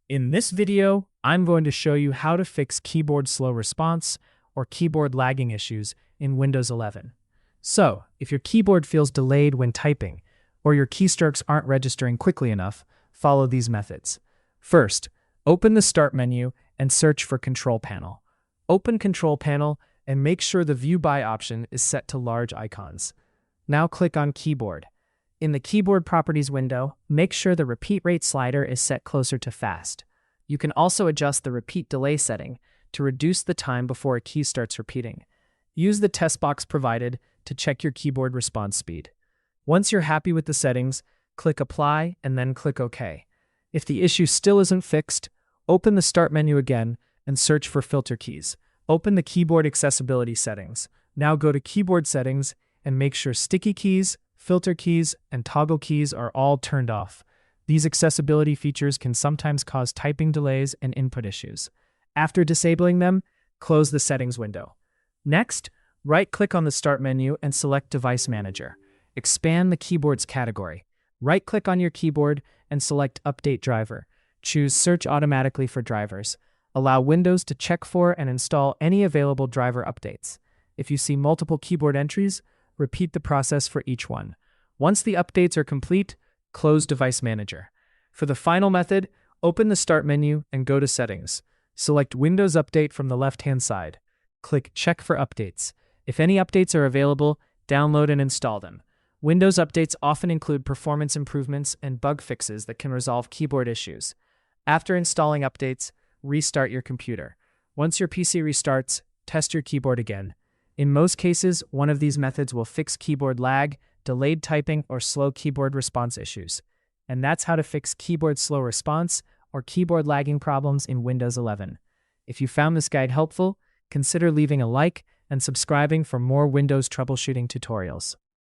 In this video, I'm going to show you how to fix keyboard slow response or keyboard lagging issues in Windows 11. So, if your keyboard feels delayed when typing, or your keystrokes aren't registering quickly enough, follow these methods. First, open the Start menu and search for Control Panel. Open Control Panel and make sure the View By option is set to large icons. Now click on Keyboard. In the Keyboard Properties window, make sure the repeat rate slider is set closer to fast. You can also adjust the repeat delay setting to reduce the time before a key starts repeating. Use the test box provided to check your keyboard response speed. Once you're happy with the settings, click Apply and then click OK. If the issue still isn't fixed, open the Start menu again and search for Filter Keys. Open the Keyboard Accessibility settings. Now go to Keyboard Settings and make sure Sticky Keys, Filter Keys, and Toggle Keys are all turned off. These accessibility features can sometimes cause typing delays and input issues. After disabling them, close the Settings window. Next, right-click on the Start menu and select Device Manager. Expand the keyboard's category. Right-click on your keyboard and select Update Driver. Choose Search Automatically for drivers. Allow Windows to check for and install any available driver updates. If you see multiple keyboard entries, repeat the process for each one. Once the updates are complete, close Device Manager. For the final method, open the Start menu and go to Settings. Select Windows Update from the left-hand side. Click Check for Updates. If any updates are available, download and install them. Windows updates often include performance improvements and bug fixes that can resolve keyboard issues. After installing updates, restart your computer. Once your PC restarts, test your keyboard again. In most cases, one of these methods will fix keyboard lag, delayed typing, or slow keyboard response issues. And that's how to fix keyboard slow response or keyboard lagging problems in Windows 11. If you found this guide helpful, consider leaving a like and subscribing for more Windows troubleshooting tutorials.